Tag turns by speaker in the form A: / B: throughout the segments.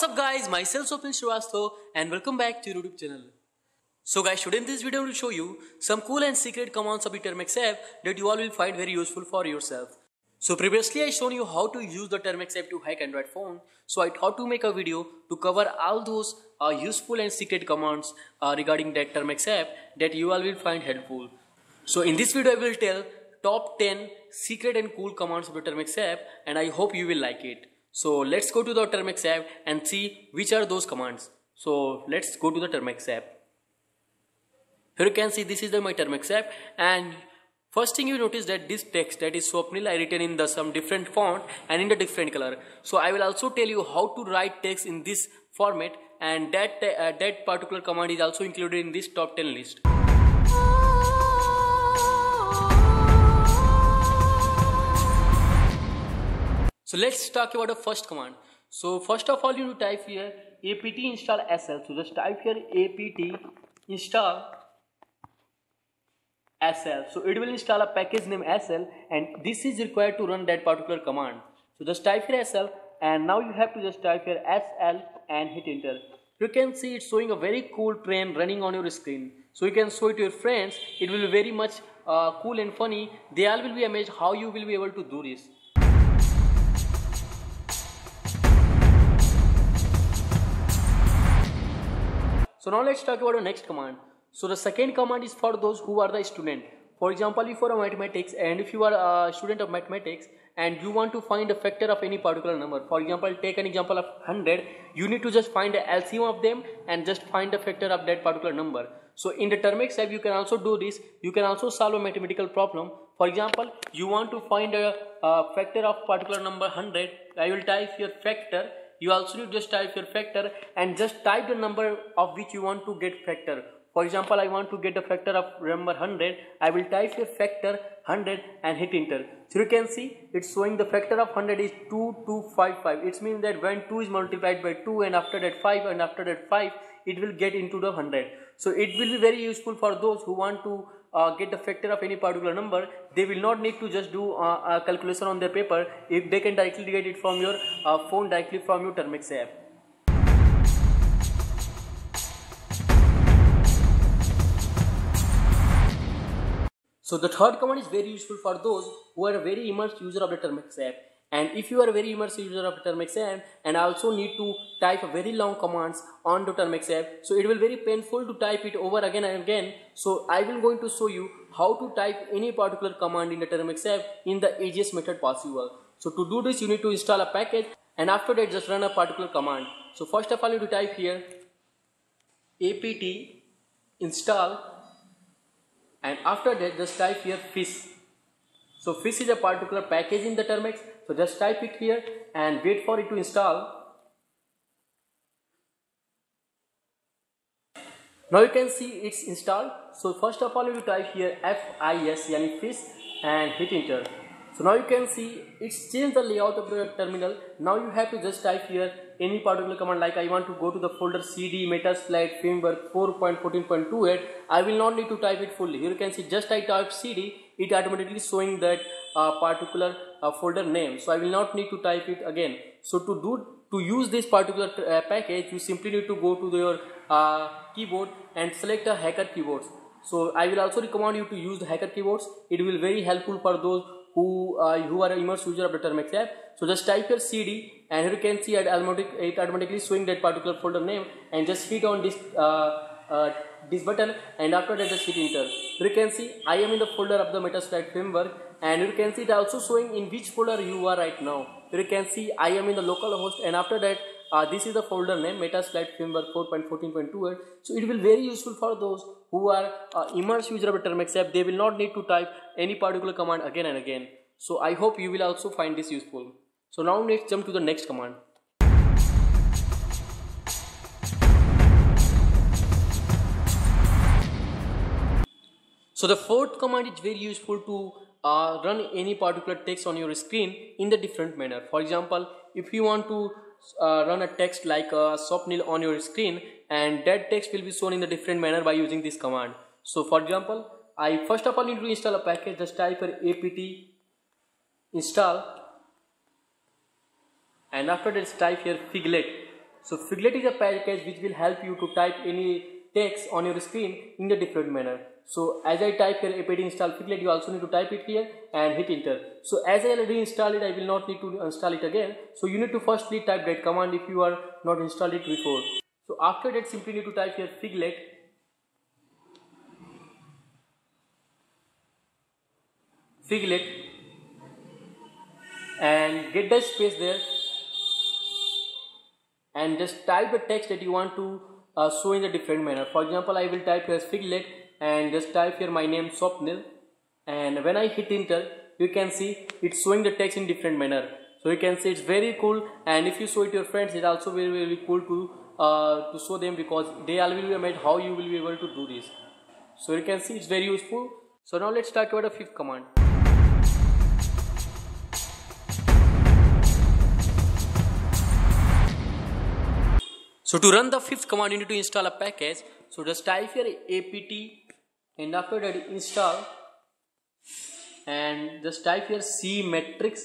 A: What's up guys, myself Swapnil Srivastava and welcome back to your YouTube channel. So guys, today in this video I will show you some cool and secret commands of the Termux app that you all will find very useful for yourself. So previously I shown you how to use the Termux app to hack Android phone. So I thought to make a video to cover all those useful and secret commands regarding that Termux app that you all will find helpful. So in this video I will tell top 10 secret and cool commands of the Termux app and I hope you will like it. So let's go to the Termux app and see which are those commands. So let's go to the Termux app. Here you can see this is my Termux app, and first thing you notice that this text that is Swapnil I written in some different font and in the different color. So I will also tell you how to write text in this format, and that particular command is also included in this top 10 list. So let's talk about the first command. So first of all you need to type here apt install sl. So just type here apt install sl. So it will install a package named sl, and this is required to run that particular command. So just type here sl, and now you have to just type here sl and hit enter. You can see it's showing a very cool train running on your screen. So you can show it to your friends. It will be very much cool and funny. They all will be amazed how you will be able to do this. So now let's talk about the next command. So the second command is for those who are the student. For example, if you are a mathematics and if you are a student of mathematics and you want to find a factor of any particular number. For example, take an example of 100. You need to just find the LCM of them and just find the factor of that particular number. So in the Termux app you can also do this. You can also solve a mathematical problem. For example, you want to find a factor of particular number 100. I will type here factor. You also need to just type your factor and just type the number of which you want to get factor. For example, I want to get the factor of number 100. I will type your factor 100 and hit enter. So you can see it's showing the factor of 100 is 2255. It means that when 2 is multiplied by 2 and after that 5 and after that 5, it will get into the 100. So it will be very useful for those who want to get the factor of any particular number. They will not need to just do a calculation on their paper. If they can directly get it from your phone, directly from your Termux app. So the third command is very useful for those who are a very immersed user of the Termux app. And if you are a very immersed user of the Termux app and also need to type a very long commands on the Termux app, so it will be very painful to type it over again and again. So I will going to show you how to type any particular command in the Termux app in the easiest method possible. So to do this you need to install a package, and after that just run a particular command. So first of all you need to type here apt install, and after that just type here fish. So fish is a particular package in the Termux. So just type it here and wait for it to install. Now you can see it's installed. So first of all you will type here FIS yani fish and hit enter. So now you can see it's changed the layout of the terminal. Now you have to just type here any particular command, like I want to go to the folder CD Metasploit Framework 4.14.28. I will not need to type it fully. Here you can see just I type CD, it automatically showing that particular folder name. So I will not need to type it again. So to use this particular package, you simply need to go to your keyboard and select a hacker keyboards. So I will also recommend you to use the hacker keyboards. It will be very helpful for those who are an immersed user of the Termux app. So just type your CD, and here you can see it automatically showing that particular folder name, and just hit on this button, and after that just hit enter. Here you can see I am in the folder of the Metasploit Framework, and you can see it also showing in which folder you are right now. Here you can see I am in the localhost, and after that this is the folder name Metasploit Framework 4.14.28. So it will be very useful for those who are immersed user of the Termux app. They will not need to type any particular command again and again. So I hope you will also find this useful. So now let's jump to the next command. So the fourth command is very useful to run any particular text on your screen in the different manner. For example, if you want to run a text like Swapnil on your screen, and that text will be shown in the different manner by using this command. So for example, I first of all need to install a package. Just type here apt install, and after that type here Figlet. So Figlet is a package which will help you to type any text on your screen in a different manner. So as I type here apt install Figlet, you also need to type it here and hit enter. So as I already installed it, I will not need to install it again. So you need to firstly type that command if you are not installed it before. So after that, simply need to type here Figlet. And get the space there and just type the text that you want to show in a different manner. For example, I will type here Figlet and just type here my name Swapnil, and when I hit enter, you can see it's showing the text in different manner. So you can see it's very cool, and if you show it to your friends, it's also very cool to show them, because they all will be amazed how you will be able to do this. So you can see it's very useful. So now let's talk about the fifth command. So to run the fifth command, you need to install a package. So just type here apt and after that install and just type here cmatrix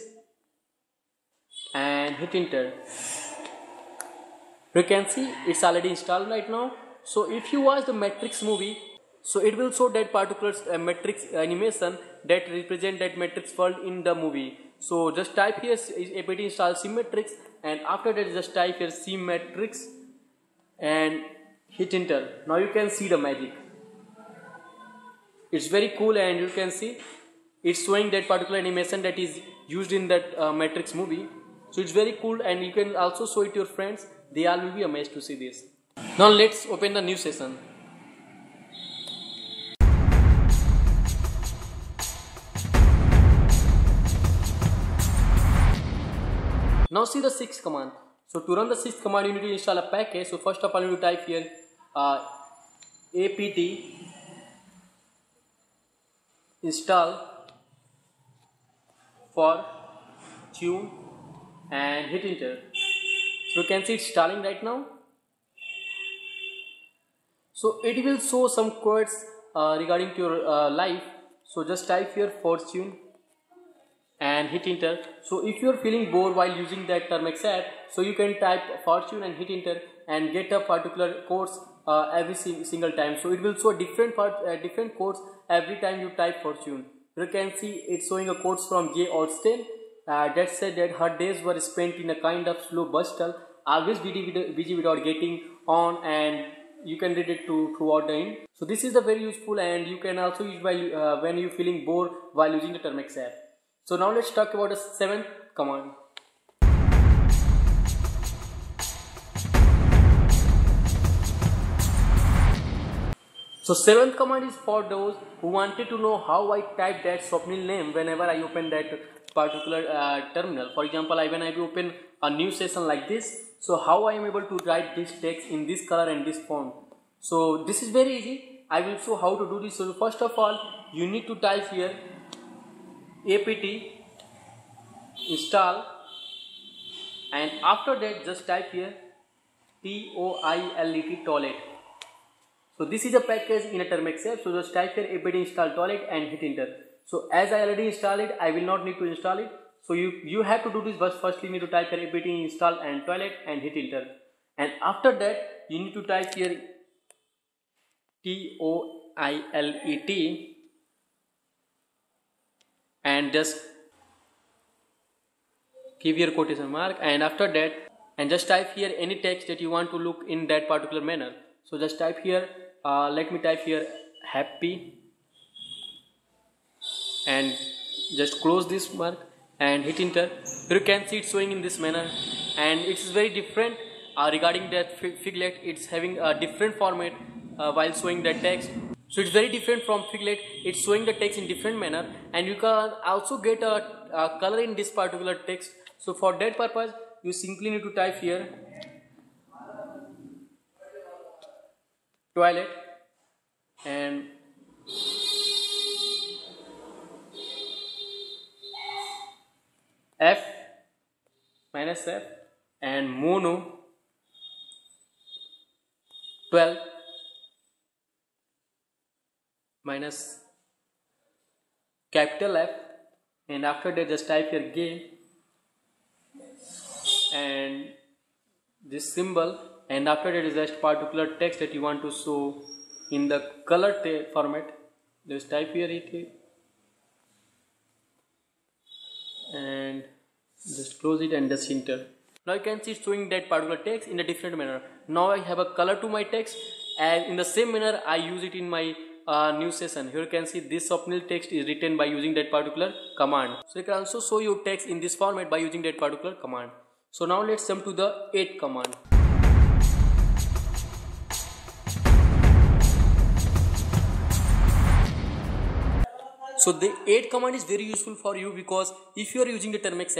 A: and hit enter. You can see it's already installed right now. So if you watch the Matrix movie, so it will show that particular Matrix animation that represent that Matrix world in the movie. So just type here apt install cmatrix and after that just type here cmatrix and hit enter. Now you can see the magic. It's very cool, and you can see it's showing that particular animation that is used in that Matrix movie. So it's very cool, and you can also show it to your friends. They all will be amazed to see this. Now let's open the new session. Now see the sixth command. So to run the sixth command, you need to install a package. So first of all, you need to type here apt install fortune and hit enter. So you can see it's installing right now. So it will show some quotes regarding to your life. So just type here fortune and hit enter. So if you are feeling bored while using that Termex app, so you can type fortune and hit enter and get a particular course every single time. So it will show different quotes every time you type fortune. You can see it's showing a quotes from Jay Austen that said that her days were spent in a kind of slow bustle, always busy without getting on, and you can read it throughout the end. So this is the very useful, and you can also use while when you feeling bored while using the Termex app. So now let's talk about the seventh command. So seventh command is for those who wanted to know how I type that Swapnil name whenever I open that particular terminal. For example, when I open a new session like this, so how I am able to write this text in this color and this font. So this is very easy. I will show how to do this. So first of all, you need to type here apt install and after that just type here toilet. So this is a package in a Termex app. So just type here apt install toilet and hit enter. So as I already installed it, I will not need to install it. So you have to do this, but first you need to type here apt install and toilet and hit enter. And after that you need to type here toilet and just give your quotation mark, and after that and just type here any text that you want to look in that particular manner. So just type here let me type here happy and just close this mark and hit enter. You can see it's showing in this manner, and it's very different regarding that Figlet. It's having a different format while showing that text. So it's very different from Figlet. It's showing the text in different manner, and you can also get a color in this particular text. So for that purpose, you simply need to type here toilet and F and mono 12 minus capital F, and after that just type here game and this symbol, and after that is just particular text that you want to show in the color format. Just type here it and just close it and just enter. Now you can see it's showing that particular text in a different manner. Now I have a color to my text, and in the same manner I use it in my new session. Here you can see this thumbnail text is written by using that particular command. So you can also show your text in this format by using that particular command. So now let's jump to the 8 command. So the 8 command is very useful for you, because if you are using the Termux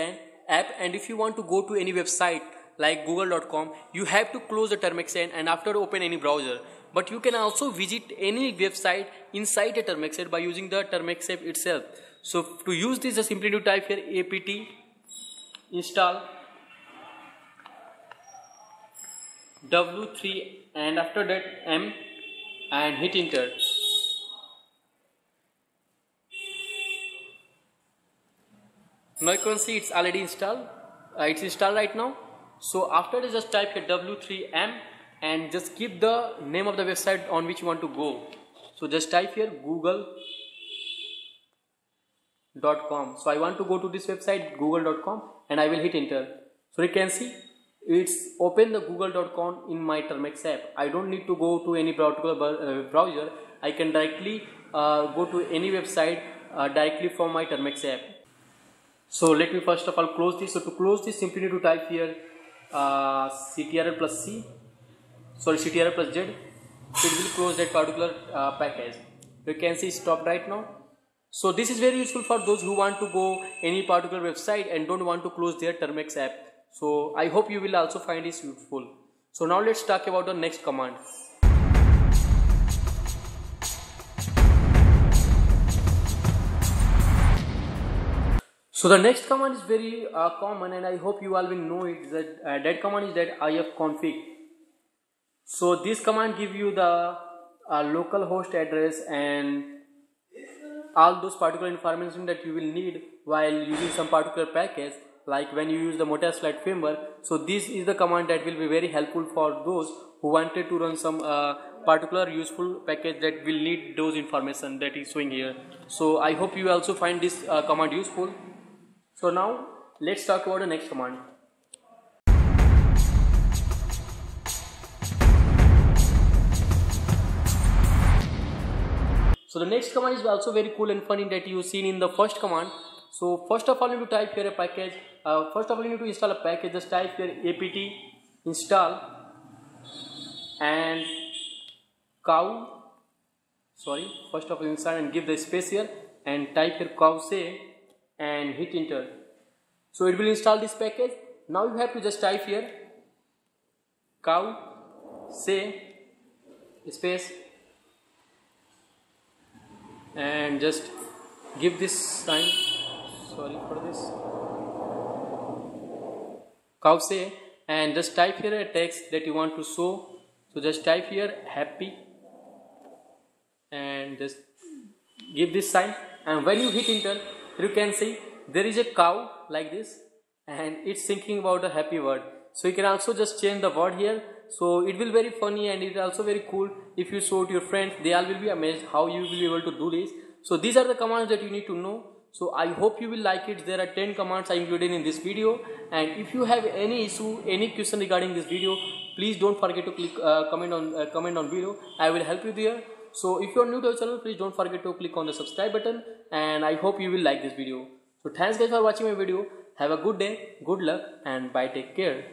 A: app and if you want to go to any website like google.com, you have to close the Termux and after open any browser. But you can also visit any website inside the Termux by using the Termux app itself. So to use this, just simply to type here apt install w3 and after that m and hit enter. Now you can see it's already installed. It's installed right now. So after that, just type here w3m and just keep the name of the website on which you want to go. So just type here google.com. So I want to go to this website google.com and I will hit enter. So you can see it's open the google.com in my Termux app. I don't need to go to any particular browser. I can directly go to any website directly from my Termux app. So let me first of all close this. So to close this, simply need to type here ctrl plus C, sorry ctrl plus Z. So it will close that particular package. You can see stopped right now. So this is very useful for those who want to go any particular website and don't want to close their Termux app. So I hope you will also find this useful. So now let's talk about the next command. So the next command is very common, and I hope you all will know it. That command is that ifconfig. So this command gives you the local host address and all those particular information that you will need while using some particular package, like when you use the Mozilla Flight Framework. So this is the command that will be very helpful for those who wanted to run some particular useful package that will need those information that is showing here. So I hope you also find this command useful. So now let's talk about the next command. So the next command is also very cool and funny that you've seen in the first command. So first of all, you need to type here a package. First of all, you need to install a package. Just type here apt install and cow. Sorry, first of all install and give the space here and type here cowsay and hit enter. So it will install this package. Now you have to just type here cowsay space and just give this sign. Sorry for this. Cowsay and just type here a text that you want to show. So just type here happy and just give this sign, and when you hit enter, you can see there is a cow like this and it's thinking about a happy word. So you can also just change the word here. So it will very funny and it is also very cool. If you show to your friends, they all will be amazed how you will be able to do this. So these are the commands that you need to know. So I hope you will like it. There are 10 commands I included in this video, and if you have any issue, any question regarding this video, please don't forget to click comment on video. I will help you there. So if you are new to our channel, please don't forget to click on the subscribe button, and I hope you will like this video. So thanks guys for watching my video. Have a good day, good luck, and bye, take care.